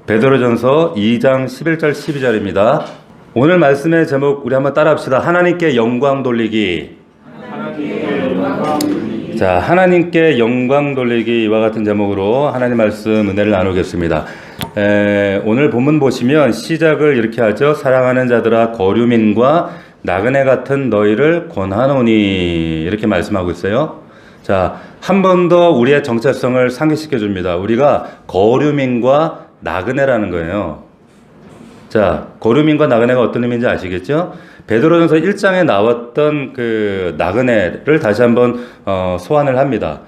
베드로전서 2장 11절 12절입니다. 오늘 말씀의 제목 우리 한번 따라합시다. 하나님께 영광 돌리기. 자, 하나님께 영광 돌리기 이와 같은 제목으로 하나님 말씀 은혜를 나누겠습니다. 오늘 본문 보시면 시작을 이렇게 하죠. 사랑하는 자들아 거류민과 나그네 같은 너희를 권하노니 이렇게 말씀하고 있어요. 자, 한 번 더 우리의 정체성을 상기시켜 줍니다. 우리가 거류민과 나그네라는 거예요. 자, 거류민과 나그네가 어떤 의미인지 아시겠죠? 베드로전서 1장에 나왔던 그 나그네를 다시 한번 소환을 합니다.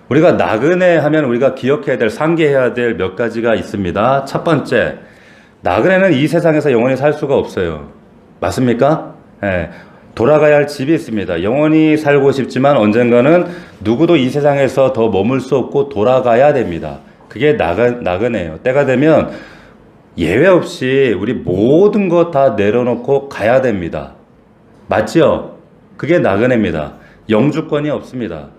우리가 나그네 하면 우리가 기억해야 될, 상기해야 될 몇 가지가 있습니다. 첫 번째, 나그네는 이 세상에서 영원히 살 수가 없어요. 맞습니까? 예, 돌아가야 할 집이 있습니다. 영원히 살고 싶지만 언젠가는 누구도 이 세상에서 더 머물 수 없고 돌아가야 됩니다. 그게 나그네예요. 때가 되면 예외 없이 우리 모든 거 다 내려놓고 가야 됩니다. 맞죠? 그게 나그네입니다. 영주권이 없습니다.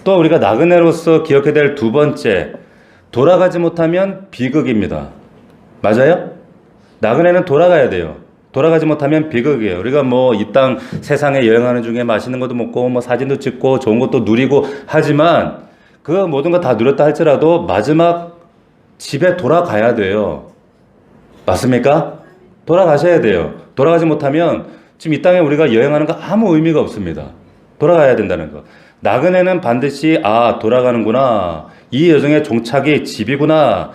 또 우리가 나그네로서 기억해야 될 두 번째, 돌아가지 못하면 비극입니다. 맞아요? 나그네는 돌아가야 돼요. 돌아가지 못하면 비극이에요. 우리가 뭐 이 땅 세상에 여행하는 중에 맛있는 것도 먹고 뭐 사진도 찍고 좋은 것도 누리고 하지만 그 모든 거 다 누렸다 할지라도 마지막 집에 돌아가야 돼요. 맞습니까? 돌아가셔야 돼요. 돌아가지 못하면 지금 이 땅에 우리가 여행하는 거 아무 의미가 없습니다. 돌아가야 된다는 거. 나그네는 반드시 돌아가는구나. 이 여정의 종착이 집이구나.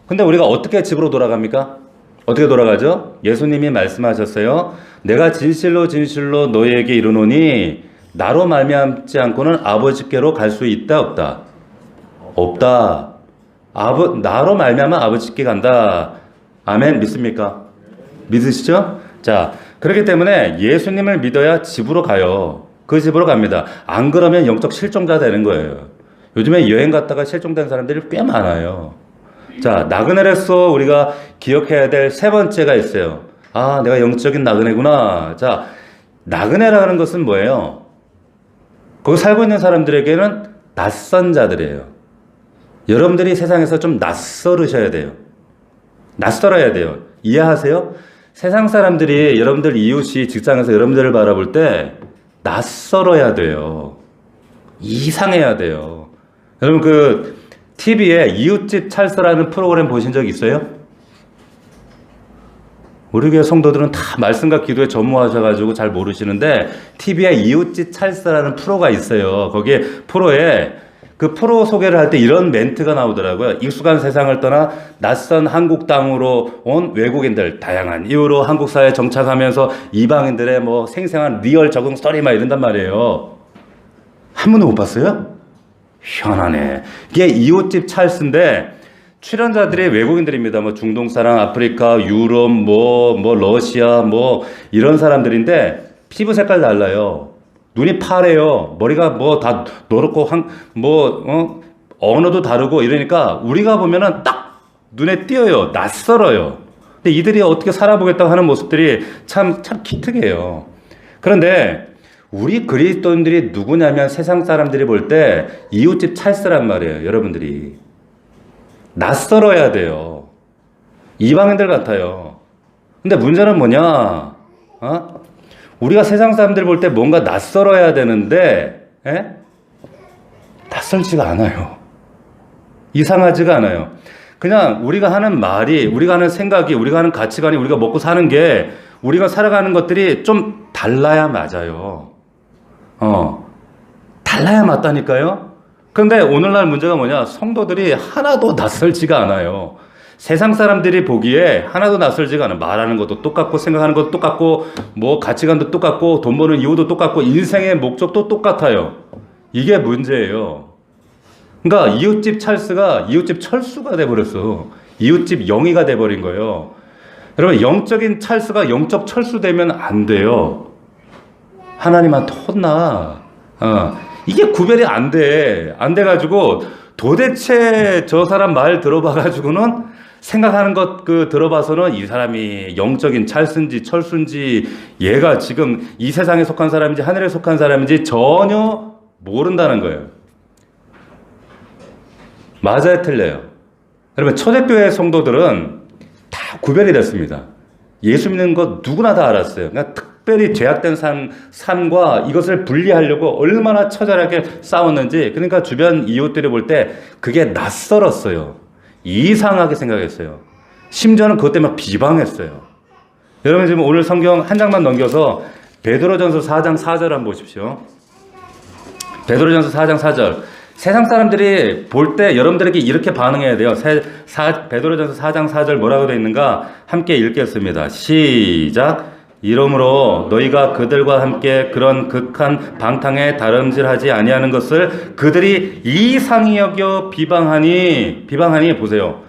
근데 우리가 어떻게 집으로 돌아갑니까? 어떻게 돌아가죠? 예수님이 말씀하셨어요. 내가 진실로 진실로 너희에게 이르노니 나로 말미암지 않고는 아버지께로 갈 수 있다 없다? 없다. 나로 말미암아 아버지께 간다. 아멘. 믿습니까? 믿으시죠? 자, 그렇기 때문에 예수님을 믿어야 집으로 가요. 그 집으로 갑니다. 안 그러면 영적 실종자 되는 거예요. 요즘에 여행 갔다가 실종된 사람들이 꽤 많아요. 자, 나그네로서 우리가 기억해야 될 세 번째가 있어요. 아, 내가 영적인 나그네구나. 자, 나그네라는 것은 뭐예요? 거기 살고 있는 사람들에게는 낯선 자들이에요. 여러분들이 세상에서 좀 낯설으셔야 돼요. 낯설어야 돼요. 이해하세요? 세상 사람들이 여러분들 이웃이 직장에서 여러분들을 바라볼 때 낯설어야 돼요. 이상해야 돼요. 여러분 그 TV에 이웃집 찰스라는 프로그램 보신 적 있어요? 우리 교회 성도들은 다 말씀과 기도에 전무하셔가지고 잘 모르시는데 TV에 이웃집 찰스라는 프로가 있어요. 거기에 그 프로 소개를 할 때 이런 멘트가 나오더라고요. 익숙한 세상을 떠나 낯선 한국 땅으로 온 외국인들, 다양한 이유로 한국 사회에 정착하면서 이방인들의 뭐 생생한 리얼 적응 스토리 막 이런단 말이에요. 한 번도 못 봤어요? 희한하네. 이게 이웃집 찰스인데 출연자들이 외국인들입니다. 뭐 중동 사람, 아프리카, 유럽, 뭐 러시아, 뭐 이런 사람들인데 피부 색깔 달라요. 눈이 파래요. 머리가 뭐 다 노랗고 언어도 다르고 이러니까 우리가 보면은 딱 눈에 띄어요. 낯설어요. 근데 이들이 어떻게 살아보겠다고 하는 모습들이 참 기특해요. 그런데 우리 그리스도인들이 누구냐면 세상 사람들이 볼 때 이웃집 찰스란 말이에요. 여러분들이 낯설어야 돼요. 이방인들 같아요. 근데 문제는 뭐냐? 우리가 세상 사람들 볼 때 뭔가 낯설어야 되는데 낯설지가 않아요. 이상하지가 않아요. 그냥 우리가 하는 말이, 우리가 하는 생각이, 우리가 하는 가치관이, 우리가 먹고 사는 게, 우리가 살아가는 것들이 좀 달라야 맞아요. 달라야 맞다니까요. 그런데 오늘날 문제가 뭐냐? 성도들이 하나도 낯설지가 않아요. 세상 사람들이 보기에 하나도 낯설지가 않아. 말하는 것도 똑같고 생각하는 것도 똑같고 뭐 가치관도 똑같고 돈 버는 이유도 똑같고 인생의 목적도 똑같아요. 이게 문제예요. 그러니까 이웃집 찰스가 이웃집 철수가 돼버렸어. 이웃집 영희가 돼버린 거예요. 여러분 영적인 찰스가 영적 철수되면 안 돼요. 하나님한테 혼나. 이게 구별이 안 돼. 안 돼가지고 도대체 저 사람 말 들어봐가지고는 생각하는 것 들어봐서는 이 사람이 영적인 찰스인지 철수인지 얘가 지금 이 세상에 속한 사람인지 하늘에 속한 사람인지 전혀 모른다는 거예요. 맞아요, 틀려요? 여러분, 초대교회 성도들은 다 구별이 됐습니다. 예수 믿는 거 누구나 다 알았어요. 그러니까 특별히 죄악된 삶과 이것을 분리하려고 얼마나 처절하게 싸웠는지, 그러니까 주변 이웃들이 볼 때 그게 낯설었어요. 이상하게 생각했어요. 심지어는 그것 때문에 비방했어요. 여러분, 지금 오늘 성경 한 장만 넘겨서 베드로전서 4장 4절 한번 보십시오. 베드로전서 4장 4절. 세상 사람들이 볼 때 여러분들에게 이렇게 반응해야 돼요. 베드로전서 4장 4절 뭐라고 되어 있는가? 함께 읽겠습니다. 시작. 이러므로 너희가 그들과 함께 그런 극한 방탕에 다름질하지 아니하는 것을 그들이 이상히 여겨 비방하니 보세요.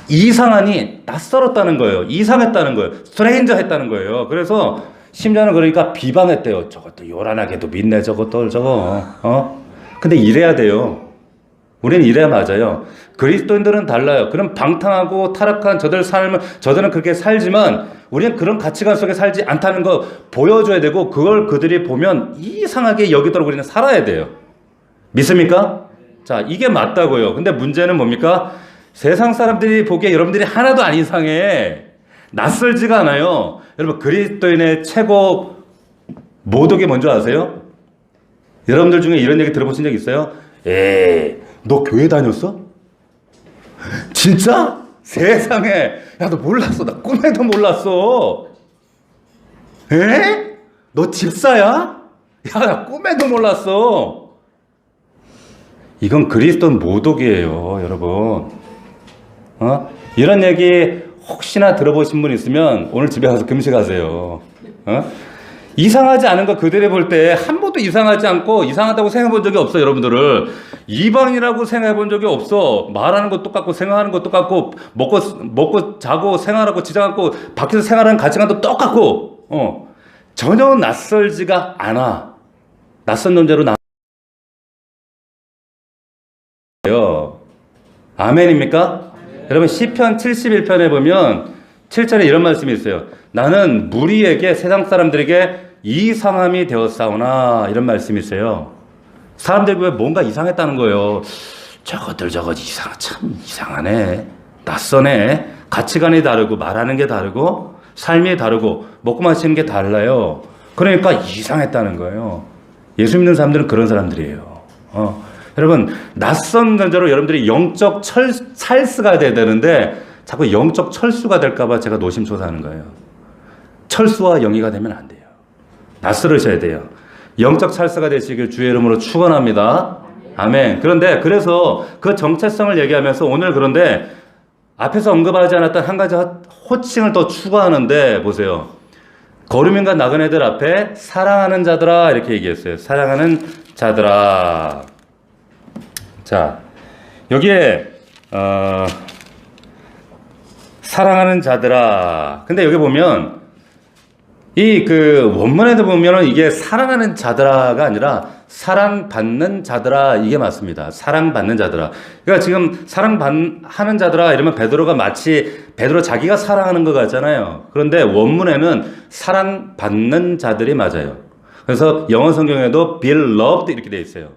이상하니 낯설었다는 거예요. 이상했다는 거예요. 스트레인저 했다는 거예요. 그래서 심지어는 그러니까 비방했대요. 저것도 요란하게도 믿네, 저것도 저거. 근데 이래야 돼요. 우리는 이래야 맞아요. 그리스도인들은 달라요. 그런 방탕하고 타락한 저들은 그렇게 살지만 우리는 그런 가치관 속에 살지 않다는 거 보여줘야 되고, 그걸 그들이 보면 이상하게 여기도록 우리는 살아야 돼요. 믿습니까? 자, 이게 맞다고요. 근데 문제는 뭡니까? 세상 사람들이 보기에 여러분들이 하나도 안 이상해. 낯설지가 않아요. 여러분, 그리스도인의 최고 모독이 뭔지 아세요? 여러분들 중에 이런 얘기 들어보신 적 있어요? 너 교회 다녔어? 진짜? 세상에. 야, 너 몰랐어. 나 꿈에도 몰랐어. 너 집사야? 야, 나 꿈에도 몰랐어. 이건 그리스도인 모독이에요, 여러분. 이런 얘기 혹시나 들어보신 분 있으면 오늘 집에 가서 금식하세요. 이상하지 않은 거 그들이 볼 때 한 번도 이상하지 않고 이상하다고 생각해 본 적이 없어. 여러분들을 이방이라고 생각해 본 적이 없어. 말하는 것 똑같고 생각하는 것 똑같고 먹고 자고 생활하고 지장하고 밖에서 생활하는 가치관도 똑같고 전혀 낯설지가 않아. 낯선 존재로 나요. 아멘입니까? 여러분, 시편 71편에 보면 7절에 이런 말씀이 있어요. 나는 무리에게, 세상 사람들에게 이상함이 되었사오나, 이런 말씀이 있어요. 사람들이 왜 뭔가 이상했다는 거예요. 저것들 저것 참 이상하네. 낯서네. 가치관이 다르고 말하는 게 다르고 삶이 다르고 먹고 마시는 게 달라요. 그러니까 이상했다는 거예요. 예수 믿는 사람들은 그런 사람들이에요. 여러분, 낯선 존재로 여러분들이 영적 찰스가 돼야 되는데 자꾸 영적 철수가 될까봐 제가 노심초사하는 거예요. 철수와 영이가 되면 안 돼요. 낯설으셔야 돼요. 영적 찰스가 되시길 주의 이름으로 축원합니다. 아멘. 그런데 그래서 그 정체성을 얘기하면서 오늘, 그런데 앞에서 언급하지 않았던 한 가지 호칭을 더 추가하는데 보세요. 거류민과 나그네들 앞에 사랑하는 자들아, 이렇게 얘기했어요. 사랑하는 자들아. 자, 여기에 사랑하는 자들아. 근데 여기 보면 이 원문에도 보면은 이게 사랑하는 자들아가 아니라 사랑받는 자들아, 이게 맞습니다. 사랑받는 자들아. 그러니까 지금 사랑하는 자들아 이러면 베드로가 마치 베드로 자기가 사랑하는 것 같잖아요. 그런데 원문에는 사랑받는 자들이 맞아요. 그래서 영어 성경에도 beloved 이렇게 돼 있어요.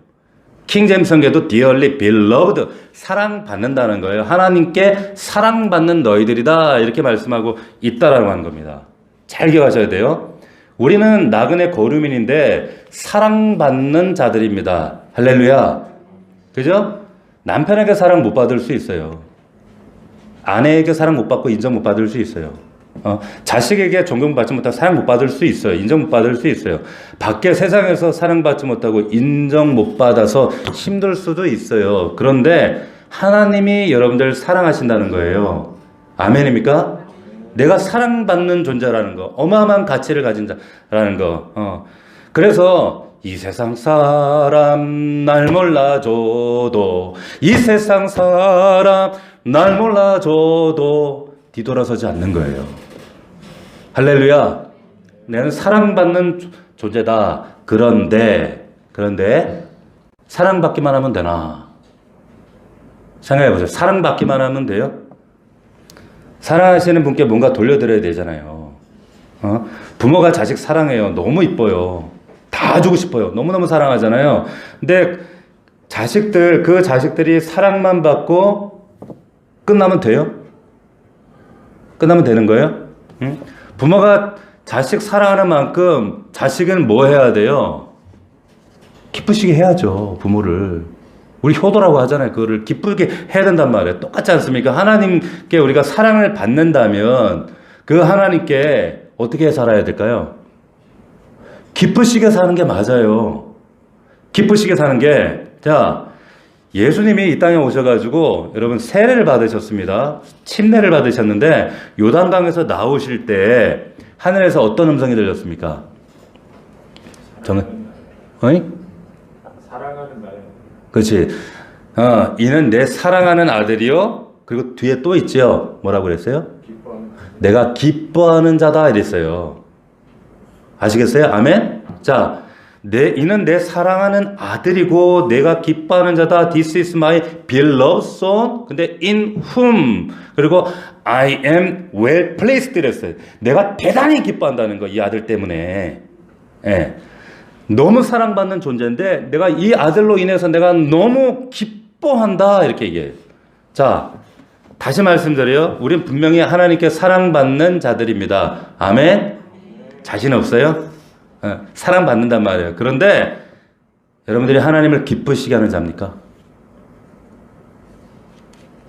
킹제임스 성경에도 dearly beloved, 사랑받는다는 거예요. 하나님께 사랑받는 너희들이다, 이렇게 말씀하고 있다라고 하는 겁니다. 잘 기억하셔야 돼요. 우리는 나그네 거류민인데 사랑받는 자들입니다. 할렐루야. 그죠? 남편에게 사랑 못 받을 수 있어요. 아내에게 사랑 못 받고 인정 못 받을 수 있어요. 자식에게 존경받지 못하고 사랑 못 받을 수 있어요. 인정 못 받을 수 있어요. 밖에 세상에서 사랑받지 못하고 인정 못 받아서 힘들 수도 있어요. 그런데 하나님이 여러분들 사랑하신다는 거예요. 아멘입니까? 내가 사랑받는 존재라는 거, 어마어마한 가치를 가진 자라는 거. 그래서 이 세상 사람 날 몰라줘도, 이 세상 사람 날 몰라줘도 뒤돌아서지 않는 거예요. 할렐루야. 나는 사랑받는 존재다. 그런데 사랑받기만 하면 되나? 생각해보세요. 사랑받기만 하면 돼요? 사랑하시는 분께 뭔가 돌려드려야 되잖아요. 부모가 자식 사랑해요. 너무 이뻐요. 다 주고 싶어요. 너무너무 사랑하잖아요. 근데 그 자식들이 사랑만 받고 끝나면 돼요? 끝나면 되는 거예요? 응? 부모가 자식 사랑하는 만큼 자식은 뭐 해야 돼요? 기쁘시게 해야죠, 부모를. 우리 효도라고 하잖아요. 그거를 기쁘게 해야 된단 말이에요. 똑같지 않습니까? 하나님께 우리가 사랑을 받는다면 그 하나님께 어떻게 살아야 될까요? 기쁘시게 사는 게 맞아요. 기쁘시게 사는 게, 자, 예수님이 이 땅에 오셔가지고 여러분 세례를 받으셨습니다. 침례를 받으셨는데 요단강에서 나오실 때 하늘에서 어떤 음성이 들렸습니까? 어이? 사랑하는 나요. 그렇지. 이는 내 사랑하는 아들이요. 그리고 뒤에 또 있죠. 뭐라고 그랬어요? 기뻐하는 내가 기뻐하는 자다 이랬어요. 아시겠어요? 아멘? 자, 이는 내 사랑하는 아들이고 내가 기뻐하는 자다. This is my beloved son. 근데 in whom 그리고 I am well pleased 이랬어요. 내가 대단히 기뻐한다는 거, 이 아들 때문에. 예. 너무 사랑받는 존재인데 내가 이 아들로 인해서 내가 너무 기뻐한다 이렇게 얘기해요. 자, 다시 말씀드려요. 우린 분명히 하나님께 사랑받는 자들입니다. 아멘? 자신 없어요? 사랑받는단 말이에요. 그런데 여러분들이 하나님을 기쁘시게 하는 자입니까?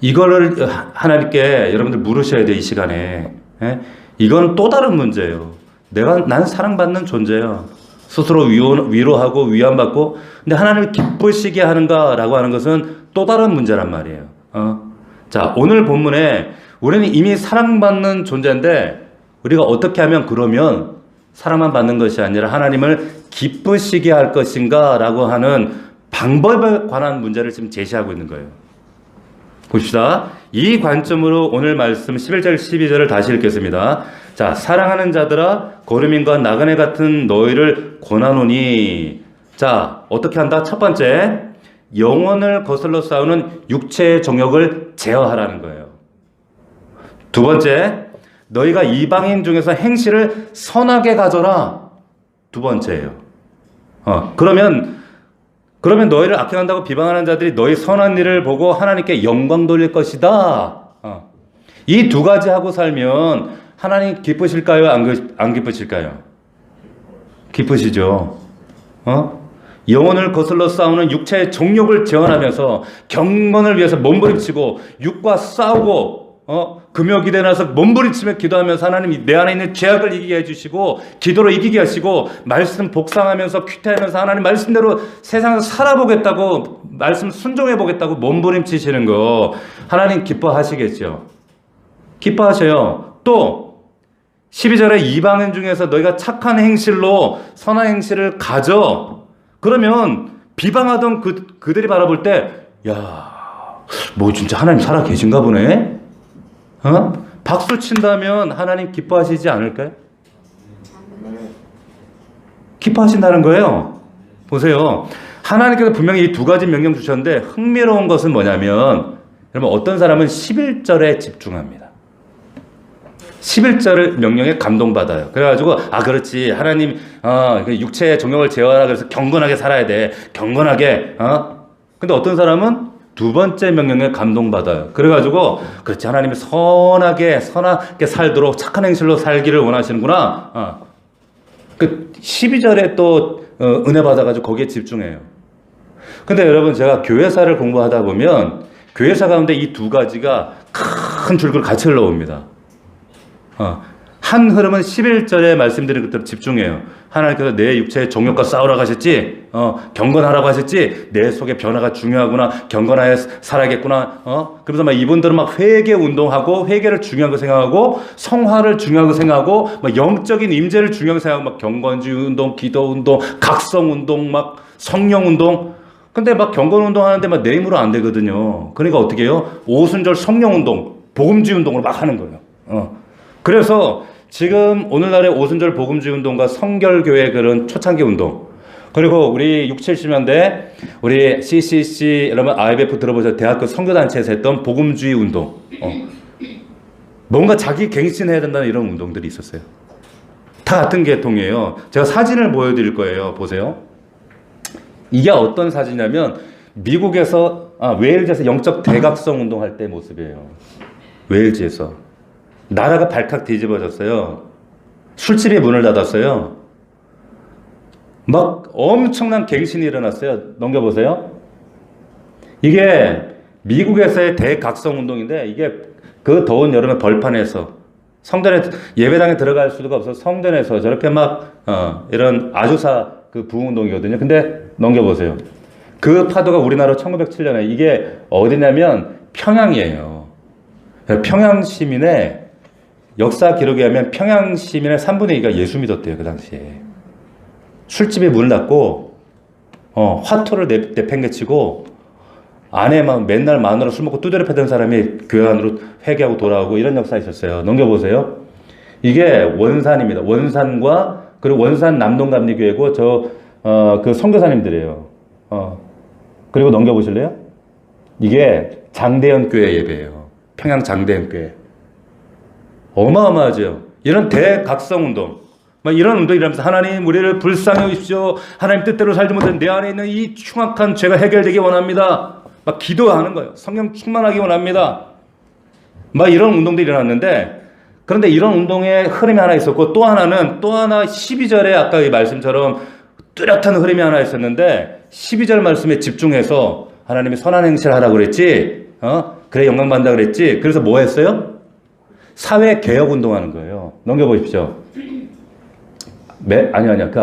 이거를 하나님께 여러분들 물으셔야 돼요, 이 시간에. 이건 또 다른 문제예요. 난 사랑받는 존재야. 스스로 위로하고 위안받고, 근데 하나님을 기쁘시게 하는가라고 하는 것은 또 다른 문제란 말이에요. 자, 오늘 본문에 우리는 이미 사랑받는 존재인데 우리가 어떻게 하면 그러면 사랑만 받는 것이 아니라 하나님을 기쁘시게 할 것인가 라고 하는 방법에 관한 문제를 지금 제시하고 있는 거예요. 봅시다. 이 관점으로 오늘 말씀 11절 12절을 다시 읽겠습니다. 자, 사랑하는 자들아 거류민과 나그네 같은 너희를 권하노니. 자, 어떻게 한다? 첫 번째, 영혼을 거슬러 싸우는 육체의 정욕을 제어하라는 거예요. 두 번째, 너희가 이방인 중에서 행실을 선하게 가져라. 두 번째예요. 그러면 너희를 악행한다고 비방하는 자들이 너희 선한 일을 보고 하나님께 영광 돌릴 것이다. 이 두 가지 하고 살면 하나님 기쁘실까요? 안 기쁘실까요? 기쁘시죠. 영혼을 거슬러 싸우는 육체의 정욕을 제어하면서 경건을 위해서 몸부림치고 육과 싸우고 금요 기대에 나서 몸부림치며 기도하면서 하나님이 내 안에 있는 죄악을 이기게 해주시고 기도로 이기게 하시고 말씀 복상하면서 큐티하면서 하나님 말씀대로 세상에서 살아보겠다고 말씀 순종해보겠다고 몸부림치시는 거 하나님 기뻐하시겠죠. 기뻐하셔요. 또 12절에 이방인 중에서 너희가 착한 행실로 선한 행실을 가져. 그러면 비방하던 그들이 바라볼 때 야, 뭐 진짜 하나님 살아 계신가 보네. 박수 친다면 하나님 기뻐하시지 않을까요? 기뻐하신다는 거예요. 보세요. 하나님께서 분명히 이 두 가지 명령 주셨는데 흥미로운 것은 뭐냐면 여러분 어떤 사람은 11절에 집중합니다. 11절을 명령에 감동받아요. 그래가지고 그렇지 하나님 육체의 정욕을 제어하라 그래서 경건하게 살아야 돼. 경건하게. 근데 어떤 사람은 두 번째 명령에 감동받아요. 그래가지고 그렇지 하나님이 선하게 살도록 착한 행실로 살기를 원하시는구나. 그 12절에 또 은혜 받아가지고 거기에 집중해요. 근데 여러분 제가 교회사를 공부하다 보면 교회사 가운데 이 두 가지가 큰 줄기로 같이 흘러옵니다. 한 흐름은 11절에 말씀드린 것대로 집중해요. 하나님께서 내 육체의 정욕과 싸우라고 하셨지, 경건하라고 하셨지, 내 속의 변화가 중요하구나, 경건하여 살아야겠구나, 그러면서 막 이분들은 막 회개 운동하고, 회개를 중요한 거 생각하고, 성화를 중요한 거 생각하고, 막 영적인 임재를 중요한 거 생각하고, 막 경건주의 운동, 기도 운동, 각성 운동, 막 성령 운동, 근데 막 경건 운동 하는데 막 내 힘으로 안 되거든요. 그러니까 어떻게 해요? 오순절 성령 운동, 복음주의 운동을 막 하는 거예요. 그래서 지금 오늘날의 오순절 복음주의 운동과 성결교회 그런 초창기 운동 그리고 우리 60, 70년대 우리 CCC 여러분 IBF 들어보셨죠? 대학교 선교단체에서 했던 복음주의 운동 뭔가 자기 갱신해야 된다는 이런 운동들이 있었어요. 다 같은 계통이에요. 제가 사진을 보여드릴 거예요. 보세요. 이게 어떤 사진이냐면 미국에서 웨일즈에서 영적 대각성 운동할 때 모습이에요. 웨일즈에서 나라가 발칵 뒤집어졌어요. 술집이 문을 닫았어요. 막 엄청난 갱신이 일어났어요. 넘겨보세요. 이게 미국에서의 대각성 운동인데 이게 그 더운 여름에 벌판에서 성전에 예배당에 들어갈 수가 없어서 성전에서 저렇게 막 이런 아주사 그 부흥운동이거든요. 근데 넘겨보세요. 그 파도가 우리나라 1907년에 이게 어디냐면 평양이에요. 평양 시민의 역사 기록에 의하면 평양 시민의 3분의 2가 예수 믿었대요. 그 당시에. 술집에 문을 닫고 화투를 내팽개치고 안에 막 맨날 마누라 술 먹고 두드려 패던 사람이 교회 안으로 회개하고 돌아오고 이런 역사가 있었어요. 넘겨보세요. 이게 원산입니다. 원산과 그리고 원산 남동감리교회고 그 선교사님들이에요. 그리고 넘겨보실래요? 이게 장대현 교회 예배예요. 평양 장대현 교회. 어마어마하죠. 이런 대각성 운동. 막 이런 운동이라면서 하나님 우리를 불쌍히 여기십시오. 하나님 뜻대로 살지 못한 내 안에 있는 이 흉악한 죄가 해결되기 원합니다. 막 기도하는 거예요. 성령 충만하기 원합니다. 막 이런 운동들이 일어났는데 그런데 이런 운동의 흐름이 하나 있었고 또 하나 12절에 아까 이 말씀처럼 뚜렷한 흐름이 하나 있었는데 12절 말씀에 집중해서 하나님이 선한 행실을 하라고 그랬지. 그래 영광 받는다 그랬지. 그래서 뭐 했어요? 사회 개혁 운동하는 거예요. 넘겨보십시오. 아니야. 그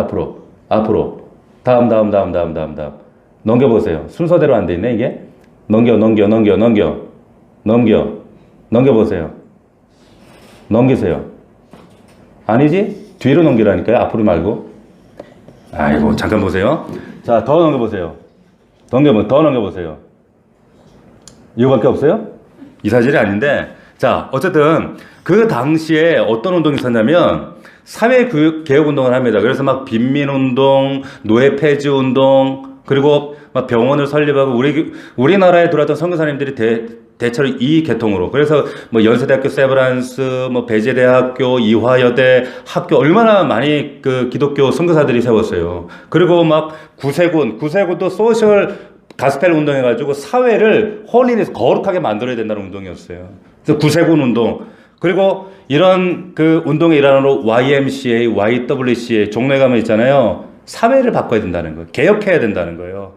앞으로. 다음. 넘겨보세요. 순서대로 안 돼 있네, 이게? 넘겨보세요. 넘기세요. 아니지? 뒤로 넘기라니까요. 앞으로 말고. 아이고, 잠깐 보세요. 자, 더 넘겨보세요. 더 넘겨보세요. 이거밖에 없어요? 이 사실이 아닌데. 자, 어쨌든 그 당시에 어떤 운동이 있었냐면 사회개혁 운동을 합니다. 그래서 막 빈민운동, 노예 폐지 운동, 그리고 막 병원을 설립하고 우리나라에 들어왔던 선교사님들이 대체로 이 계통으로. 그래서 뭐 연세대학교 세브란스, 뭐 배제대학교, 이화여대 학교 얼마나 많이 그 기독교 선교사들이 세웠어요. 그리고 막 구세군도 소셜 가스펠 운동해가지고 사회를 홀리네스 거룩하게 만들어야 된다는 운동이었어요. 그래서 구세군 운동. 그리고 이런 그 운동의 일환으로 YMCA, YWCA 종로에 가면 있잖아요. 사회를 바꿔야 된다는 거예요. 개혁해야 된다는 거예요.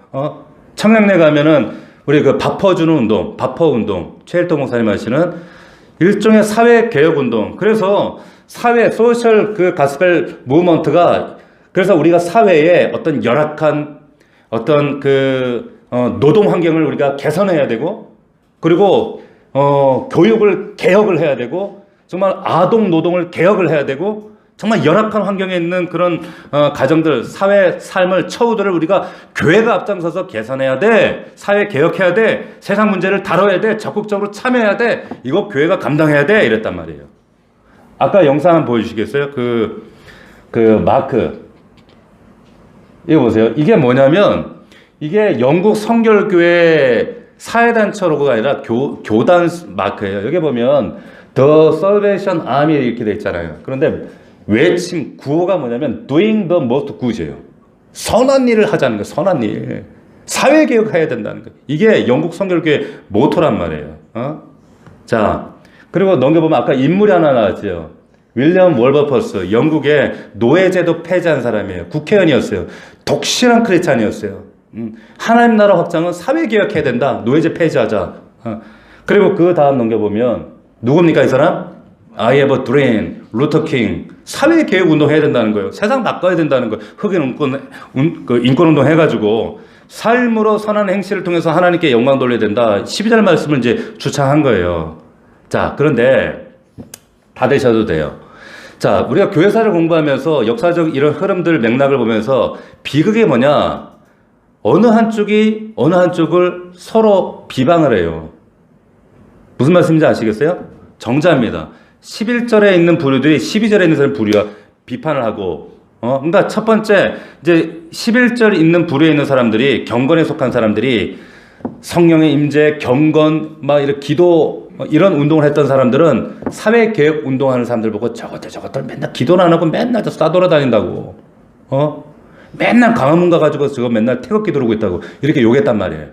청량리에 가면은 우리 그 바퍼주는 운동, 바퍼 운동, 최일동 목사님 하시는 일종의 사회 개혁 운동. 그래서 소셜 그 가스펠 무브먼트가 그래서 우리가 사회에 어떤 열악한 어떤 그 노동 환경을 우리가 개선해야 되고 그리고 교육을 개혁을 해야 되고 정말 아동 노동을 개혁을 해야 되고 정말 열악한 환경에 있는 그런 가정들, 사회 삶을 처우들을 우리가 교회가 앞장서서 개선해야 돼. 사회 개혁해야 돼. 세상 문제를 다뤄야 돼. 적극적으로 참여해야 돼. 이거 교회가 감당해야 돼. 이랬단 말이에요. 아까 영상 한번 보여주시겠어요? 그 마크. 이거 보세요. 이게 뭐냐면 이게 영국 성결교회 사회단체 로고가 아니라 교단 마크예요. 여기 보면 The Salvation Army 이렇게 돼 있잖아요. 그런데 외침 구호가 뭐냐면 Doing the most good이에요. 선한 일을 하자는 거예요. 선한 일. 사회개혁해야 된다는 거예요. 이게 영국 성결교회 모토란 말이에요. 자, 그리고 넘겨보면 아까 인물이 하나 나왔죠. 윌리엄 월버퍼스, 영국의 노예제도 폐지한 사람이에요. 국회의원이었어요. 독실한 크리스찬이었어요. 하나님 나라 확장은 사회개혁해야 된다. 노예제 폐지하자. 그리고 그 다음 넘겨보면 누굽니까 이 사람? I have a dream, 루터 킹. 사회개혁 운동 해야 된다는 거예요. 세상 바꿔야 된다는 거예요. 흑인 인권운동 해가지고 삶으로 선한 행실을 통해서 하나님께 영광 돌려야 된다. 12절 말씀을 이제 주창한 거예요. 자, 그런데 다 되셔도 돼요. 자, 우리가 교회사를 공부하면서 역사적 이런 흐름들 맥락을 보면서 비극이 뭐냐? 어느 한쪽이 어느 한쪽을 서로 비방을 해요. 무슨 말씀인지 아시겠어요? 정자입니다. 11절에 있는 부류들이 12절에 있는 사람 부류와 비판을 하고, 그러니까 첫 번째, 이제 11절 있는 부류에 있는 사람들이, 경건에 속한 사람들이 성령의 임재, 경건, 막 이런 기도, 이런 운동을 했던 사람들은 사회개혁 운동하는 사람들 보고 저것들 맨날 기도는 안 하고 맨날 저 싸돌아다닌다고, 맨날 강화문 가가지고 저거 맨날 태극기 들고 있다고 이렇게 욕했단 말이에요.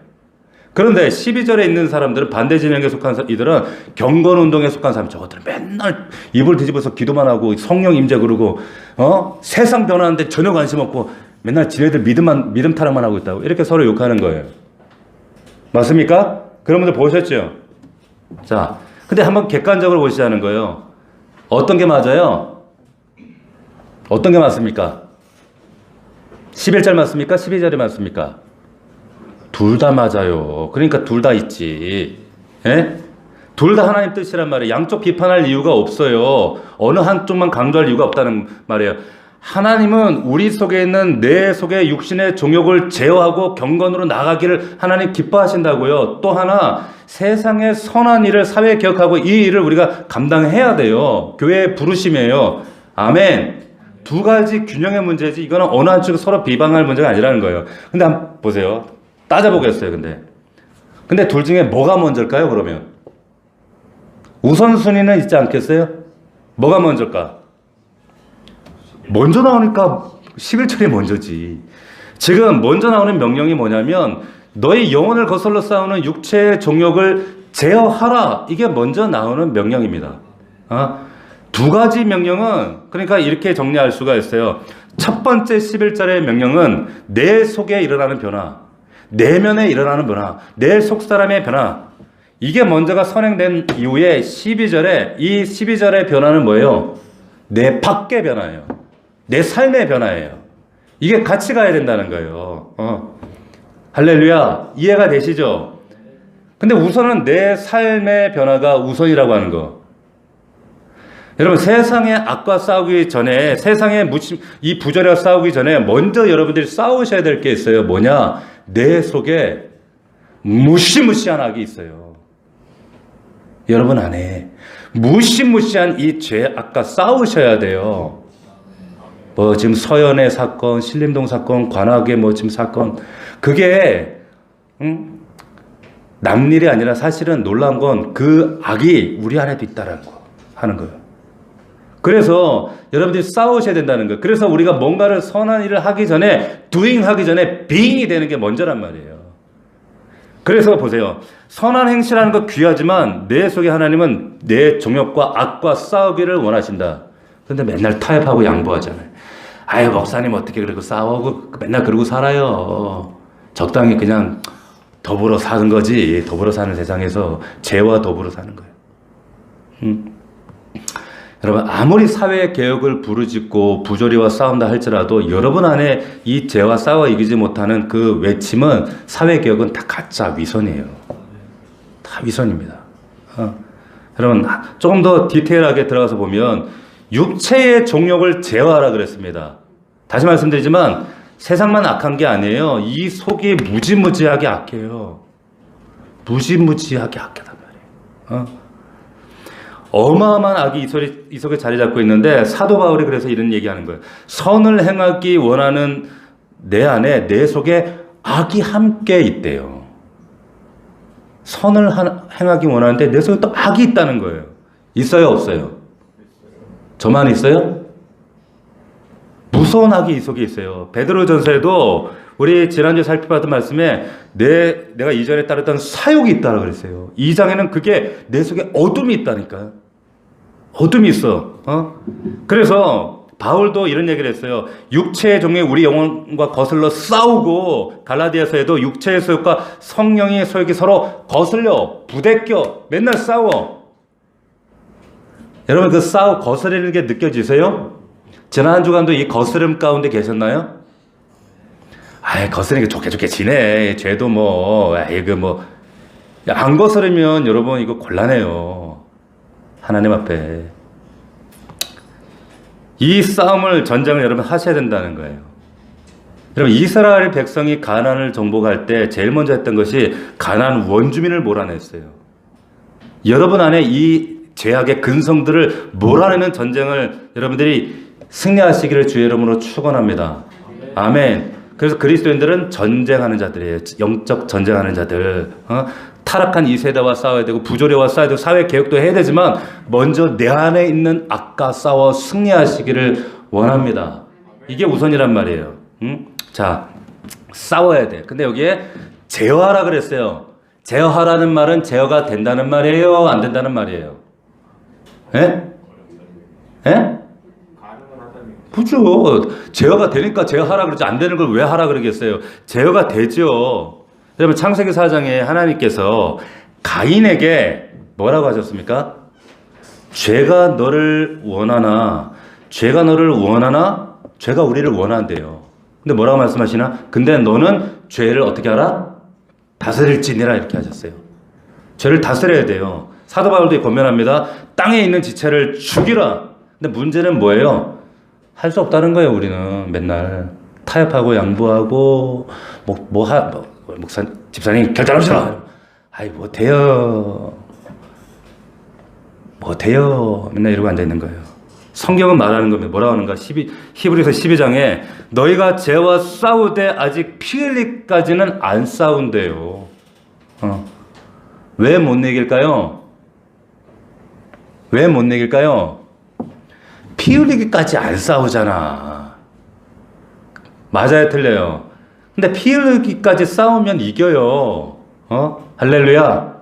그런데 12절에 있는 사람들은 반대 진영에 속한 이들은 경건 운동에 속한 사람, 저것들은 맨날 입을 뒤집어서 기도만 하고 성령 임재 그러고 세상 변화하는데 전혀 관심 없고 맨날 지네들 믿음 타락만 하고 있다고 이렇게 서로 욕하는 거예요. 맞습니까? 그런 분들 보셨죠? 자, 근데 한번 객관적으로 보시자는 거예요. 어떤 게 맞아요? 어떤 게 맞습니까? 11절 맞습니까? 12절이 맞습니까? 둘 다 맞아요. 그러니까 둘 다 있지. 예? 둘 다 하나님 뜻이란 말이에요. 양쪽 비판할 이유가 없어요. 어느 한쪽만 강조할 이유가 없다는 말이에요. 하나님은 우리 속에 있는 내 속에 육신의 종욕을 제어하고 경건으로 나가기를 하나님 기뻐하신다고요. 또 하나 세상의 선한 일을 사회에 기억하고 이 일을 우리가 감당해야 돼요. 교회의 부르심이에요. 아멘. 두 가지 균형의 문제지 이거는 어느 한쪽이 서로 비방할 문제가 아니라는 거예요. 근데 한번 보세요. 따져보겠어요. 근데 둘 중에 뭐가 먼저일까요? 그러면 우선순위는 있지 않겠어요? 뭐가 먼저일까? 먼저 나오니까 11절이 먼저지. 지금 먼저 나오는 명령이 뭐냐면 너희 영혼을 거슬러 싸우는 육체의 종욕을 제어하라. 이게 먼저 나오는 명령입니다. 두 가지 명령은 그러니까 이렇게 정리할 수가 있어요. 첫 번째 11절의 명령은 내 속에 일어나는 변화, 내면에 일어나는 변화, 내 속사람의 변화. 이게 먼저가 선행된 이후에 12절에 이 12절의 변화는 뭐예요? 내 밖의 변화예요. 내 삶의 변화예요. 이게 같이 가야 된다는 거예요. 할렐루야. 이해가 되시죠? 근데 우선은 내 삶의 변화가 우선이라고 하는 거. 여러분 세상의 악과 싸우기 전에 세상의 이 부조리와 싸우기 전에 먼저 여러분들이 싸우셔야 될 게 있어요. 뭐냐? 내 속에 무시무시한 악이 있어요. 여러분 안에 무시무시한 이 죄 악과 싸우셔야 돼요. 지금 서연의 사건, 신림동 사건, 관악의 지금 사건, 그게 남일이 아니라 사실은 놀라운 건 그 악이 우리 안에도 있다라는 거 하는 거예요. 그래서 여러분들이 싸우셔야 된다는 거예요. 그래서 우리가 뭔가를 선한 일을 하기 전에 doing 하기 전에 being이 되는 게 먼저란 말이에요. 그래서 보세요. 선한 행실하는 거 귀하지만 내 속에 하나님은 내 종욕과 악과 싸우기를 원하신다. 그런데 맨날 타협하고 양보하잖아요. 아유 목사님 어떻게 그러고 싸우고 맨날 그러고 살아요. 적당히 그냥 더불어 사는 거지. 더불어 사는 세상에서 죄와 더불어 사는 거예요. 여러분 아무리 사회 개혁을 부르짖고 부조리와 싸운다 할지라도 여러분 안에 이 죄와 싸워 이기지 못하는 그 외침은 사회 개혁은 다 가짜 위선이에요. 다 위선입니다. 여러분 조금 더 디테일하게 들어가서 보면 육체의 종욕을 제어하라 그랬습니다. 다시 말씀드리지만 세상만 악한 게 아니에요. 이 속이 무지무지하게 악해요. 무지무지하게 악하단 말이에요. 어마어마한 악이 이 속에 자리 잡고 있는데 사도 바울이 그래서 이런 얘기하는 거예요. 선을 행하기 원하는 내 안에 내 속에 악이 함께 있대요. 선을 행하기 원하는데 내 속에 또 악이 있다는 거예요. 있어요 없어요? 저만 있어요? 무서운 악이 이 속에 있어요. 베드로전서에도 우리 지난주에 살펴봤던 말씀에 내가 이전에 따르던 사욕이 있다고 그랬어요. 2장에는 그게 내 속에 어둠이 있다니까요. 어둠이 있어. 그래서 바울도 이런 얘기를 했어요. 육체의 종이 우리 영혼과 거슬러 싸우고 갈라디아서에도 육체의 소욕과 성령의 소욕이 서로 거슬려 부대껴 맨날 싸워. 여러분 그 거스르는 게 느껴지세요? 지난 한 주간도 이 거스름 가운데 계셨나요? 거스르는 게 좋게 지내. 죄도 안 거스르면 여러분 이거 곤란해요. 하나님 앞에. 이 전쟁을 여러분 하셔야 된다는 거예요. 여러분 이스라엘 백성이 가나안을 정복할 때 제일 먼저 했던 것이 가나안 원주민을 몰아냈어요. 여러분 안에 이 죄악의 근성들을 몰아내는 전쟁을 여러분들이 승리하시기를 주의 이름으로 축원합니다. 아멘. 그래서 그리스도인들은 전쟁하는 자들이에요. 영적 전쟁하는 자들. 타락한 이 세대와 싸워야 되고 부조리와 싸워야 되고 사회 개혁도 해야 되지만 먼저 내 안에 있는 악과 싸워 승리하시기를 원합니다. 이게 우선이란 말이에요. 자, 싸워야 돼. 근데 여기에 제어하라 그랬어요. 제어하라는 말은 제어가 된다는 말이에요? 안 된다는 말이에요? 예? 예? 가능은 하다는 그죠. 제어가 되니까 제어하라 그러지 안 되는 걸 왜 하라 그러겠어요? 제어가 되죠. 여러분 창세기 4장에 하나님께서 가인에게 뭐라고 하셨습니까? 죄가 너를 원하나 죄가 너를 원하나 죄가 우리를 원한대요. 근데 뭐라고 말씀하시나? 근데 너는 죄를 어떻게 하라? 다스릴지니라 이렇게 하셨어요. 죄를 다스려야 돼요. 사도 바울도 권면합니다. 땅에 있는 지체를 죽이라. 근데 문제는 뭐예요? 할 수 없다는 거예요. 우리는 맨날 타협하고 양보하고 목사 집사님 결단하시라. 아이 뭐 돼요. 맨날 이러고 앉아 있는 거예요. 성경은 말하는 겁니다. 뭐라고 하는가? 히브리서 12장에 너희가 죄와 싸우되 아직 피 흘리기까지는 안 싸운대요. 왜 못 이길까요? 왜 못 이길까요? 피 흘리기까지 안 싸우잖아. 맞아요, 틀려요? 근데 피 흘리기까지 싸우면 이겨요. 할렐루야.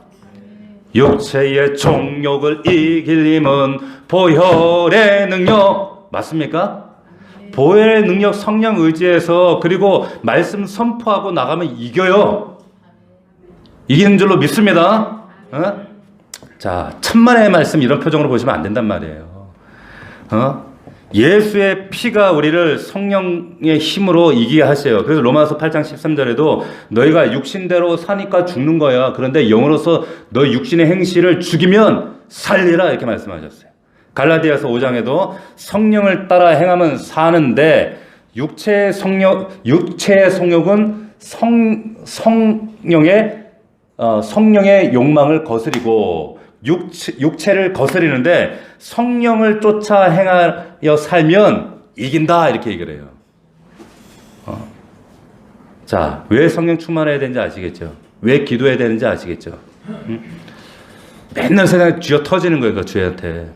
육체의 정욕을 이길 힘은 보혈의 능력. 맞습니까? 보혈의 능력 성령 의지해서 그리고 말씀 선포하고 나가면 이겨요. 이기는 줄로 믿습니다. 자, 천만의 말씀 이런 표정으로 보시면 안 된단 말이에요. 예수의 피가 우리를 성령의 힘으로 이기게 하세요. 그래서 로마서 8장 13절에도 너희가 육신대로 사니까 죽는 거야. 그런데 영으로서 너 육신의 행실을 죽이면 살리라 이렇게 말씀하셨어요. 갈라디아서 5장에도 성령을 따라 행하면 사는데 육체의 성욕은 성령의 욕망을 거스리고 육체를 거스리는데 성령을 쫓아 행하여 살면 이긴다 이렇게 얘기를 해요. 자, 왜 성령 충만해야 되는지 아시겠죠? 왜 기도해야 되는지 아시겠죠? 맨날 세상에 쥐어 터지는 거예요, 그 죄한테.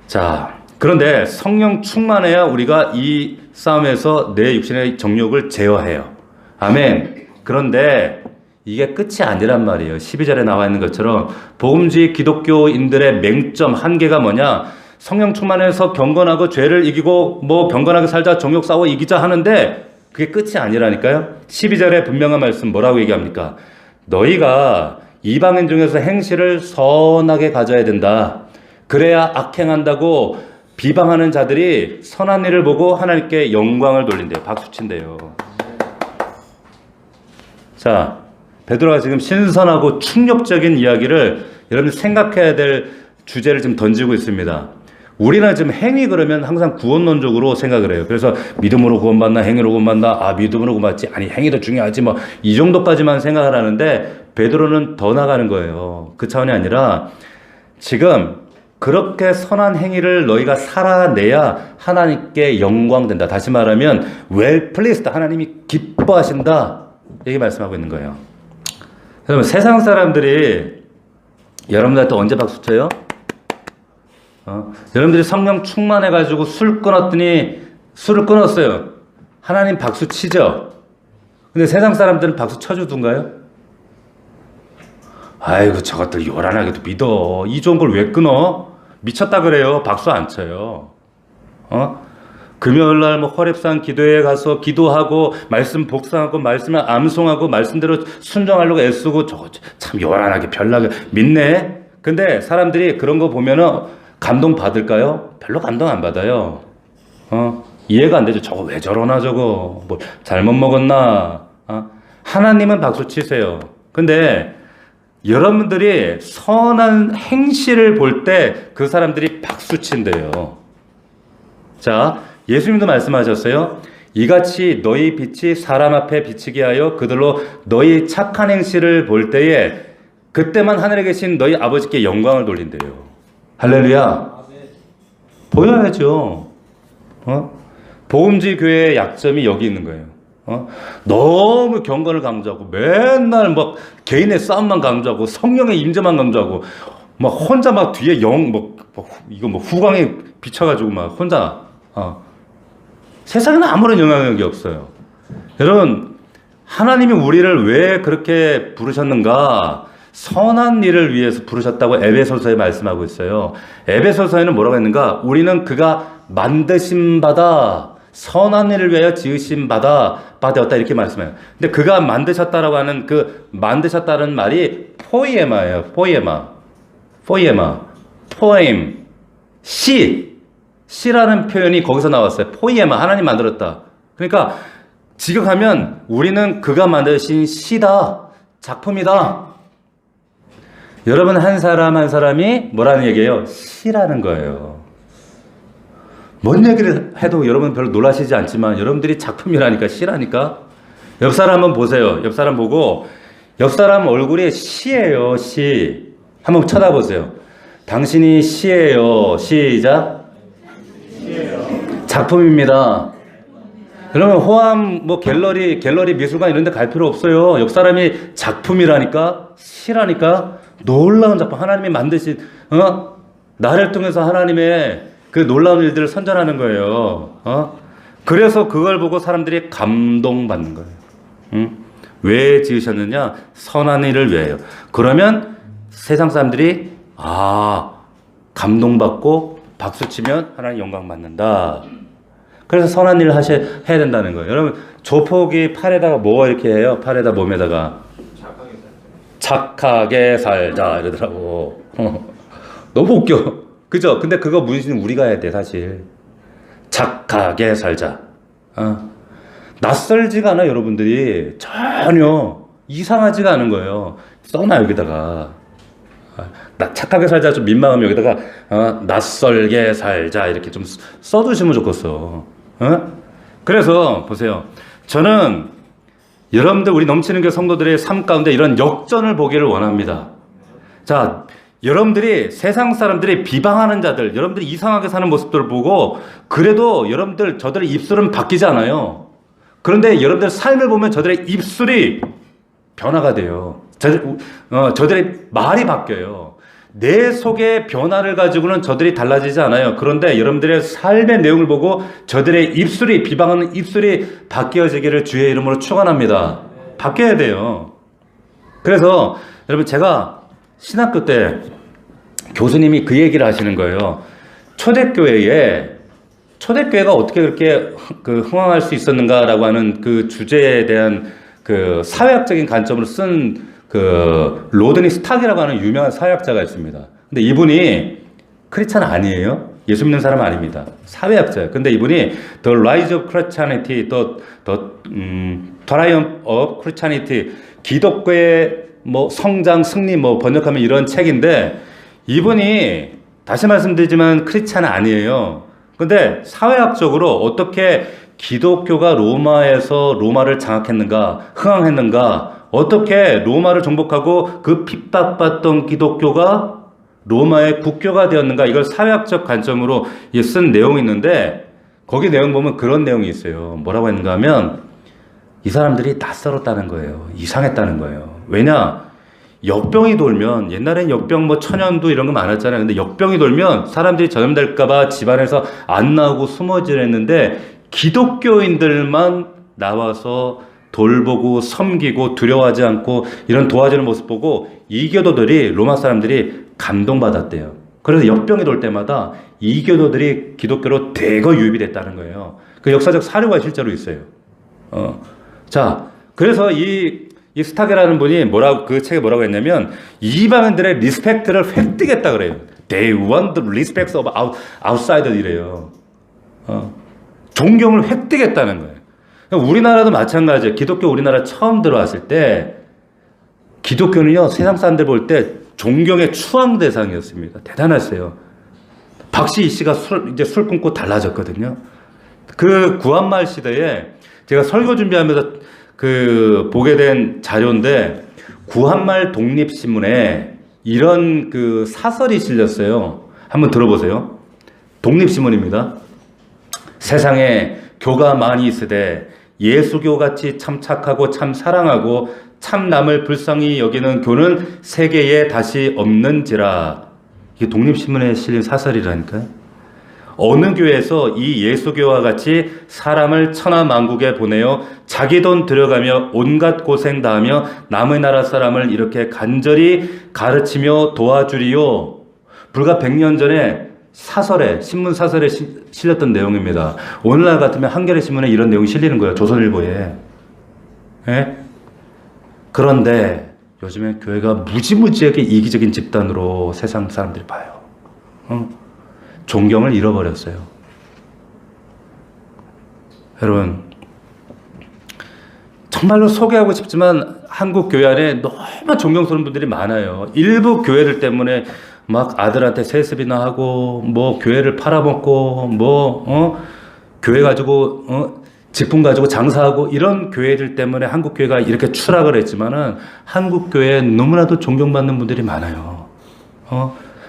자, 그런데 성령 충만해야 우리가 이 싸움에서 내 육신의 정욕을 제어해요. 아멘. 그런데 이게 끝이 아니란 말이에요. 12절에 나와 있는 것처럼 복음주의 기독교인들의 맹점 한계가 뭐냐? 성령 충만해서 경건하고 죄를 이기고 경건하게 살자 정욕 싸워 이기자 하는데 그게 끝이 아니라니까요. 12절에 분명한 말씀 뭐라고 얘기합니까? 너희가 이방인 중에서 행실을 선하게 가져야 된다. 그래야 악행한다고 비방하는 자들이 선한 일을 보고 하나님께 영광을 돌린대요. 박수친대요. 자, 베드로가 지금 신선하고 충격적인 이야기를 여러분 생각해야 될 주제를 지금 던지고 있습니다. 우리는 지금 행위 그러면 항상 구원론적으로 생각을 해요. 그래서 믿음으로 구원받나 행위로 구원받나 믿음으로 구원받지 아니 행위도 중요하지 이 정도까지만 생각을 하는데 베드로는 더 나가는 거예요. 그 차원이 아니라 지금 그렇게 선한 행위를 너희가 살아내야 하나님께 영광된다. 다시 말하면 well pleased 하나님이 기뻐하신다. 이렇게 말씀하고 있는 거예요. 여러분 세상 사람들이 여러분들한테 언제 박수 쳐요? 여러분들이 성령 충만해가지고 술 끊었더니 술을 끊었어요. 하나님 박수 치죠? 근데 세상 사람들은 박수 쳐주던가요? 아이고 저것들 요란하게도 믿어. 이 좋은 걸 왜 끊어? 미쳤다 그래요. 박수 안 쳐요. 금요일날 화랩산 기도회에 가서 기도하고 말씀 복상하고 말씀을 암송하고 말씀대로 순종하려고 애쓰고 저거 참 요란하게 별나게 믿네. 근데 사람들이 그런 거 보면은 감동 받을까요? 별로 감동 안 받아요. 이해가 안 되죠. 저거 왜 저러나 저거 뭐 잘못 먹었나? 하나님은 박수 치세요. 근데 여러분들이 선한 행실을 볼 때 그 사람들이 박수 친대요. 자, 예수님도 말씀하셨어요. 이같이 너희 빛이 사람 앞에 비치게 하여 그들로 너희 착한 행실을 볼 때에 그때만 하늘에 계신 너희 아버지께 영광을 돌린대요. 할렐루야. 보여야죠. 복음주의 교회의 약점이 여기 있는 거예요. 너무 경건을 강조하고 맨날 개인의 싸움만 강조하고 성령의 임재만 강조하고 혼자 뒤에 이거 후광에 비춰가지고 혼자 세상에는 아무런 영향력이 없어요. 여러분 하나님이 우리를 왜 그렇게 부르셨는가? 선한 일을 위해서 부르셨다고 에베소서에 말씀하고 있어요. 에베소서에는 뭐라고 했는가? 우리는 그가 만드신 바다, 선한 일을 위하여 지으신 바다, 바되었다 이렇게 말씀해요. 근데 그가 만드셨다라고 하는 그 만드셨다는 말이 포이에마예요. 포엠, 시라는 표현이 거기서 나왔어요. 포이에마, 하나님 만들었다. 그러니까 지극하면 우리는 그가 만드신 시다, 작품이다. 여러분 한 사람 한 사람이 뭐라는 얘기예요? 시라는 거예요. 뭔 얘기를 해도 여러분 별로 놀라시지 않지만 여러분들이 작품이라니까, 시라니까. 옆 사람 한번 보세요. 옆 사람 보고 옆 사람 얼굴이 시예요. 시. 한번 쳐다보세요. 당신이 시예요. 시작. 시예요. 작품입니다. 그러면 호암 뭐 갤러리 미술관 이런 데 갈 필요 없어요. 옆 사람이 작품이라니까, 시라니까. 놀라운 작품, 하나님이 만드신, 나를 통해서 하나님의 그 놀라운 일들을 선전하는 거예요. 그래서 그걸 보고 사람들이 감동받는 거예요. 왜 지으셨느냐? 선한 일을 위해요. 그러면 세상 사람들이 감동받고 박수치면 하나님 영광 받는다. 그래서 선한 일을 해야 된다는 거예요. 여러분 조폭이 팔에다가 뭐 이렇게 해요? 팔에다 몸에다가 착하게 살자 이러더라고. 너무 웃겨. 그죠? 근데 그거 문신은 우리가 해야 돼, 사실. 착하게 살자. 낯설지가 않아, 여러분들이. 전혀 이상하지가 않은 거예요. 써놔, 여기다가. 착하게 살자 좀 민망하면 여기다가 낯설게 살자 이렇게 좀 써두시면 좋겠어. 그래서 보세요. 저는 여러분들 우리 넘치는 교회 성도들의 삶 가운데 이런 역전을 보기를 원합니다. 자, 여러분들이 세상 사람들이 비방하는 자들, 여러분들이 이상하게 사는 모습들을 보고 그래도 여러분들 저들의 입술은 바뀌지 않아요. 그런데 여러분들 삶을 보면 저들의 입술이 변화가 돼요. 저들의 말이 바뀌어요. 내 속의 변화를 가지고는 저들이 달라지지 않아요. 그런데 여러분들의 삶의 내용을 보고 저들의 입술이, 비방하는 입술이 바뀌어지기를 주의 이름으로 축원합니다. 바뀌어야 돼요. 그래서 여러분 제가 신학교 때 교수님이 그 얘기를 하시는 거예요. 초대교회가 어떻게 그렇게 흥황할 수 있었는가라고 하는 그 주제에 대한 그 사회학적인 관점으로 쓴 그 로드니 스탁이라고 하는 유명한 사회학자가 있습니다. 근데 이분이 크리스찬 아니에요. 예수 믿는 사람 아닙니다. 사회학자예요. 근데 이분이 The Rise of Christianity, Triumph of Christianity, 기독교의 뭐 성장, 승리 뭐 번역하면 이런 책인데 이분이 다시 말씀드리지만 크리스찬 아니에요. 근데 사회학적으로 어떻게 기독교가 로마에서 로마를 장악했는가, 흥황했는가, 어떻게 로마를 정복하고 그 핍박받던 기독교가 로마의 국교가 되었는가, 이걸 사회학적 관점으로 쓴 내용이 있는데 거기 내용 보면 그런 내용이 있어요. 뭐라고 했는가 하면 이 사람들이 낯설었다는 거예요. 이상했다는 거예요. 왜냐? 역병이 돌면, 옛날엔 역병 뭐 천연두 이런 거 많았잖아요. 근데 역병이 돌면 사람들이 전염될까봐 집안에서 안 나오고 숨어 지냈는데 기독교인들만 나와서 돌보고 섬기고 두려워하지 않고 이런 도와주는 모습 보고 이교도들이, 로마 사람들이 감동받았대요. 그래서 역병이 돌 때마다 이교도들이 기독교로 대거 유입이 됐다는 거예요. 그 역사적 사료가 실제로 있어요. 자, 그래서 이 스타게라는 분이 그 책에 뭐라고 했냐면 이방인들의 리스펙트를 획득했다 그래요. They want the respect of outsider 이래요. 존경을 획득했다는 거예요. 우리나라도 마찬가지예요. 기독교 우리나라 처음 들어왔을 때 기독교는요, 세상 사람들 볼 때 존경의 추앙 대상이었습니다. 대단했어요. 박씨 씨가 이제 술 끊고 달라졌거든요. 그 구한말 시대에 제가 설교 준비하면서 보게 된 자료인데 구한말 독립신문에 이런 그 사설이 실렸어요. 한번 들어보세요. 독립신문입니다. 세상에 교가 많이 있으되 예수교같이 참 착하고 참 사랑하고 참 남을 불쌍히 여기는 교는 세계에 다시 없는지라. 이게 독립신문에 실린 사설이라니까요. 어느 교회에서 이 예수교와 같이 사람을 천하만국에 보내어 자기 돈 들여가며 온갖 고생 다하며 남의 나라 사람을 이렇게 간절히 가르치며 도와주리요. 불과 100년 전에 사설에, 신문 사설에 실렸던 내용입니다. 오늘날 같으면 한겨레 신문에 이런 내용이 실리는 거예요. 조선일보에. 예? 그런데 요즘엔 교회가 무지무지하게 이기적인 집단으로 세상 사람들이 봐요. 존경을 잃어버렸어요. 여러분, 정말로 소개하고 싶지만 한국 교회 안에 너무 존경스러운 분들이 많아요. 일부 교회들 때문에 막 아들한테 세습이나 하고, 뭐 교회를 팔아먹고, 교회 가지고 직분 가지고 장사하고, 이런 교회들 때문에 한국 교회가 이렇게 추락을 했지만은 한국 교회에 너무나도 존경받는 분들이 많아요.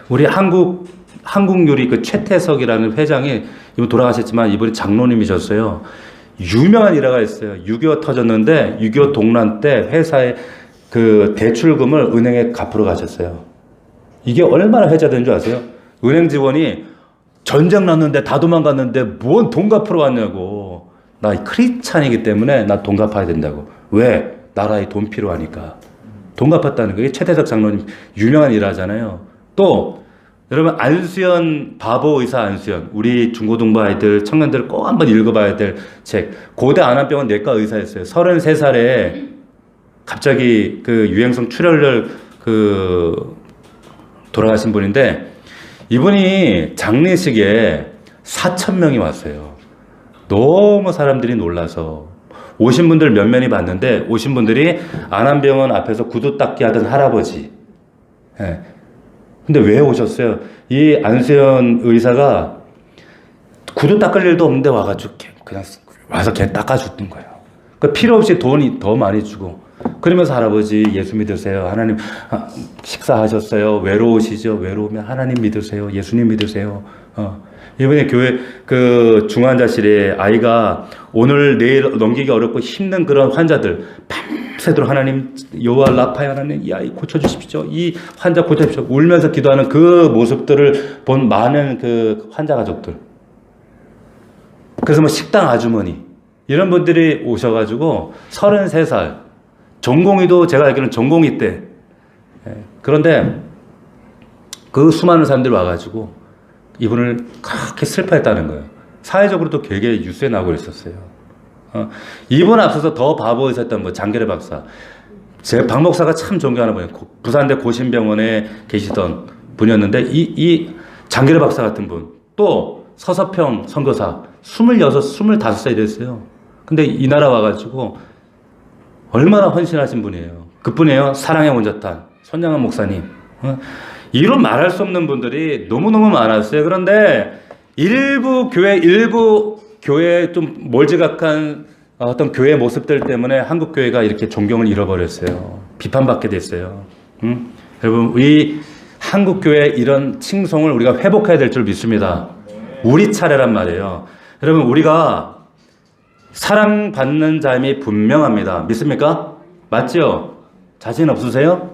우리 한국요리 그 최태석이라는 회장이 이분 돌아가셨지만 이분이 장로님이셨어요. 유명한 일화가 있어요. 6.25 터졌는데 6.25 동란 때 회사에 그 대출금을 은행에 갚으러 가셨어요. 이게 얼마나 회자된 줄 아세요? 은행 직원이 전쟁 났는데 다 도망갔는데 뭔 돈 갚으러 왔냐고. 나 크리스찬이기 때문에 나 돈 갚아야 된다고. 왜? 나라에 돈 필요하니까. 돈 갚았다는 거예요. 최태석 장로님 유명한 일화잖아요. 또 여러분, 안수연, 바보 의사 안수연, 우리 중고등부 아이들, 청년들 꼭 한번 읽어봐야 될 책. 고대 안암병원 내과 의사였어요. 33살에 갑자기 그 유행성 출혈을 돌아가신 분인데, 이분이 장례식에 4,000명이 왔어요. 너무 사람들이 놀라서 오신 분들 몇몇이 봤는데, 오신 분들이 안암병원 앞에서 구두 닦기 하던 할아버지. 예. 근데 왜 오셨어요? 이 안수연 의사가 구두 닦을 일도 없는데 와가지고 그냥 와서 걔 닦아줬던 거예요. 그러니까 필요 없이 돈이 더 많이 주고, 그러면서 할아버지 예수 믿으세요. 하나님, 식사하셨어요. 외로우시죠? 외로우면 하나님 믿으세요. 예수님 믿으세요. 이번에 교회 그 중환자실에 아이가 오늘 내일 넘기기 어렵고 힘든 그런 환자들, 밤새도록 하나님, 여호와 라파의 하나님, 이 아이 고쳐주십시오. 이 환자 고쳐주십시오. 울면서 기도하는 그 모습들을 본 많은 그 환자 가족들. 그래서 뭐 식당 아주머니, 이런 분들이 오셔가지고 33살, 전공의도 제가 알기로는 전공의 때. 그런데 그 수많은 사람들이 와가지고 이분을 그렇게 슬퍼했다는 거예요. 사회적으로도 되게 뉴스에 나오고 있었어요. 이분 앞서서 더 바보 있었던 뭐 장계래 박사. 제 박 목사가 참 존경하는 분이에요. 부산대 고신병원에 계시던 분이었는데, 이 장계래 박사 같은 분. 또 서서평 선교사 26, 25살이 됐어요. 근데 이 나라 와가지고 얼마나 헌신하신 분이에요. 그뿐이에요. 사랑의 원자탄 손양원 목사님. 이로 말할 수 없는 분들이 너무너무 많았어요. 그런데 일부 교회에 좀 몰지각한 어떤 교회 모습들 때문에 한국 교회가 이렇게 존경을 잃어버렸어요. 비판받게 됐어요. 여러분, 우리 한국 교회 이런 칭송을 우리가 회복해야 될 줄 믿습니다. 우리 차례란 말이에요. 여러분, 우리가 사랑받는 자임이 분명합니다. 믿습니까? 맞죠? 자신 없으세요?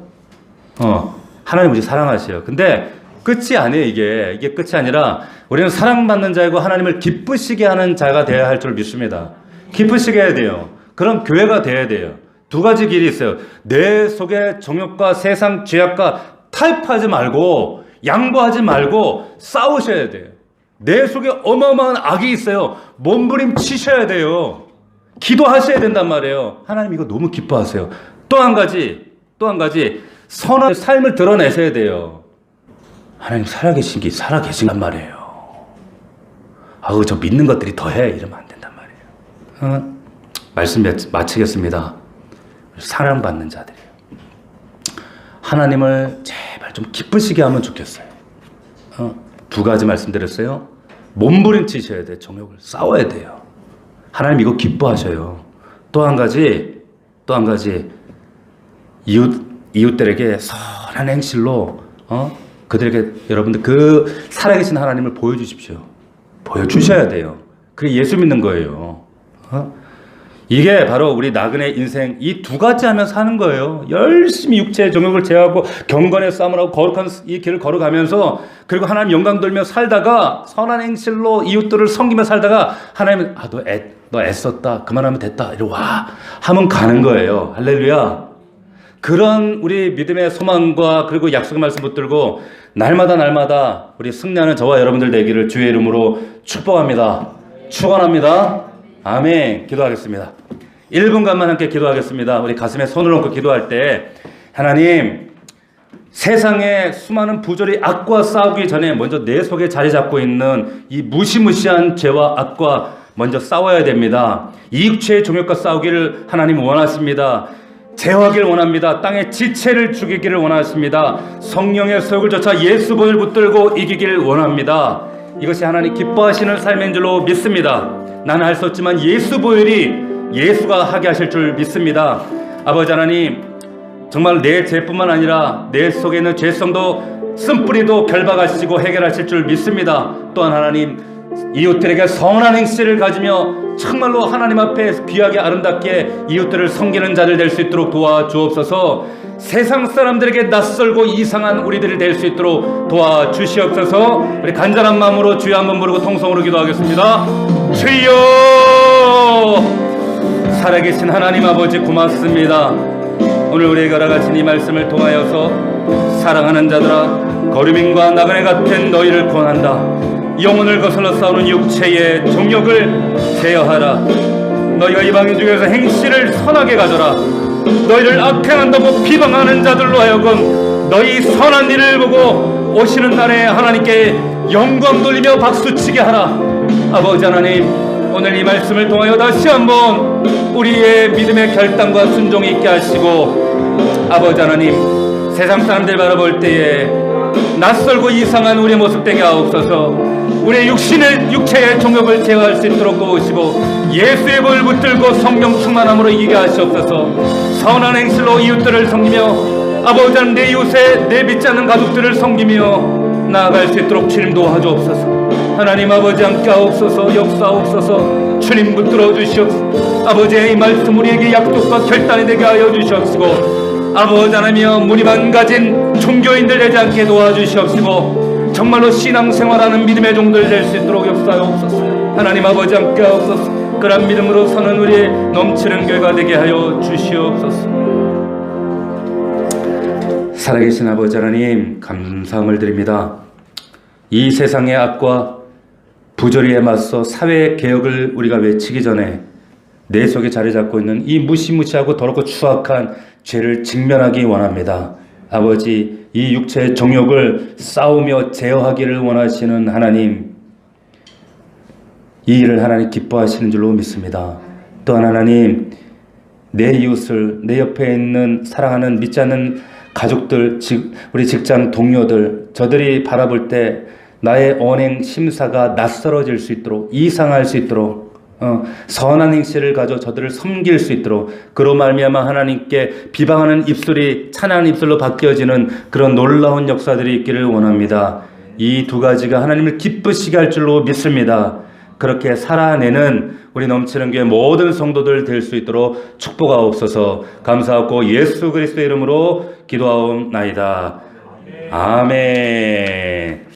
하나님 우리 사랑하셔요. 근데 끝이 아니에요. 이게 끝이 아니라 우리는 사랑받는 자이고 하나님을 기쁘시게 하는 자가 되어야 할 줄 믿습니다. 기쁘시게 해야 돼요. 그런 교회가 되어야 돼요. 두 가지 길이 있어요. 내 속에 정욕과 세상 죄악과 타협하지 말고, 양보하지 말고 싸우셔야 돼요. 내 속에 어마어마한 악이 있어요. 몸부림 치셔야 돼요. 기도하셔야 된단 말이에요. 하나님 이거 너무 기뻐하세요. 또 한 가지 선한 삶을 드러내셔야 돼요. 하나님 살아계신단 말이에요. 저 믿는 것들이 더해 이러면 안 된단 말이에요. 말씀 마치겠습니다. 사랑받는 자들이에요. 하나님을 제발 좀 기쁘시게 하면 좋겠어요. 두 가지 말씀드렸어요. 몸부림치셔야 돼요. 정욕을 싸워야 돼요. 하나님 이거 기뻐하셔요. 또 한 가지 이웃들에게 선한 행실로 그들에게 여러분들 그 살아계신 하나님을 보여주십시오. 보여주셔야 돼요. 그게 예수 믿는 거예요. 이게 바로 우리 나그네 인생 이 두 가지 하면 사는 거예요. 열심히 육체의 정욕을 제어하고 경건의 싸움을 하고 거룩한 이 길을 걸어가면서 그리고 하나님 영광 돌며 살다가 선한 행실로 이웃들을 섬기며 살다가 하나님은 너 애썼다 그만하면 됐다 이러고 와 하면 가는 거예요. 할렐루야. 그런 우리 믿음의 소망과 그리고 약속의 말씀 붙들고 날마다 우리 승리하는 저와 여러분들 되기를 주의 이름으로 축복합니다. 축원합니다. 아멘. 기도하겠습니다. 1분간만 함께 기도하겠습니다. 우리 가슴에 손을 얹고 기도할 때 하나님 세상에 수많은 부조리 악과 싸우기 전에 먼저 내 속에 자리 잡고 있는 이 무시무시한 죄와 악과 먼저 싸워야 됩니다. 이 육체의 종욕과 싸우기를 하나님 원하십니다. 제어하기를 원합니다. 땅의 지체를 죽이기를 원하십니다. 성령의 소욕을 쫓아 예수 보혈 붙들고 이기기를 원합니다. 이것이 하나님 기뻐하시는 삶인 줄로 믿습니다. 나는 할 수 없지만 예수 보혈이 예수가 하게 하실 줄 믿습니다. 아버지 하나님 정말 내 죄뿐만 아니라 내 속에 있는 죄성도 쓴뿌리도 결박하시고 해결하실 줄 믿습니다. 또한 하나님 이웃들에게 선한 행실을 가지며 정말로 하나님 앞에 귀하게 아름답게 이웃들을 섬기는 자들 될 수 있도록 도와주옵소서. 세상 사람들에게 낯설고 이상한 우리들이 될 수 있도록 도와주시옵소서. 우리 간절한 마음으로 주여 한번 부르고 통성으로 기도하겠습니다. 주여 살아계신 하나님 아버지 고맙습니다. 오늘 우리에게 허락하신 이 말씀을 통하여서 사랑하는 자들아 거류민과 나그네 같은 너희를 권한다. 영혼을 거슬러 싸우는 육체의 정욕을 제어하라. 너희가 이방인 중에서 행실을 선하게 가져라. 너희를 악행한다고 비방하는 자들로 하여금 너희 선한 일을 보고 오시는 날에 하나님께 영광 돌리며 박수치게 하라. 아버지 하나님 오늘 이 말씀을 통하여 다시 한번 우리의 믿음의 결단과 순종이 있게 하시고 아버지 하나님 세상 사람들 바라볼 때에 낯설고 이상한 우리의 모습 되게 하옵소서. 우리의 육체의 종욕을 제어할 수 있도록 도우시고 예수의 볼을 붙들고 성령 충만함으로 이기게 하시옵소서. 선한 행실로 이웃들을 섬기며 아버지 하나님 내 이웃에 내 믿지 않는 가족들을 섬기며 나아갈 수 있도록 주님 도와주옵소서. 하나님 아버지 함께 하옵소서. 역사하옵소서. 주님 붙들어 주시옵소서. 아버지의 이 말씀 우리에게 약속과 결단이 되게 하여 주시옵시고 아버지 하나님 무리만 가진 종교인들 되지 않게 도와주시옵시고 정말로 신앙생활하는 믿음의 종들 될 수 있도록 역사하옵소서. 하나님 아버지 함께 하옵소서. 그런 믿음으로 서는 우리의 넘치는 교회가 되게 하여 주시옵소서. 살아계신 아버지 하나님 감사함을 드립니다. 이 세상의 악과 부조리에 맞서 사회개혁을 우리가 외치기 전에 내 속에 자리 잡고 있는 이 무시무시하고 더럽고 추악한 죄를 직면하기 원합니다. 아버지 이 육체의 정욕을 싸우며 제어하기를 원하시는 하나님 이 일을 하나님 기뻐하시는 줄로 믿습니다. 또한 하나님 내 이웃을 내 옆에 있는 사랑하는 믿지 않는 가족들 우리 직장 동료들 저들이 바라볼 때 나의 언행 심사가 낯설어질 수 있도록 이상할 수 있도록 선한 행실을 가져 저들을 섬길 수 있도록 그로 말미암아 하나님께 비방하는 입술이 찬양하는 입술로 바뀌어지는 그런 놀라운 역사들이 있기를 원합니다. 이 두 가지가 하나님을 기쁘시게 할 줄로 믿습니다. 그렇게 살아내는 우리 넘치는 교회 모든 성도들 될 수 있도록 축복하옵소서. 감사하고 예수 그리스도의 이름으로 기도하옵나이다. 아멘.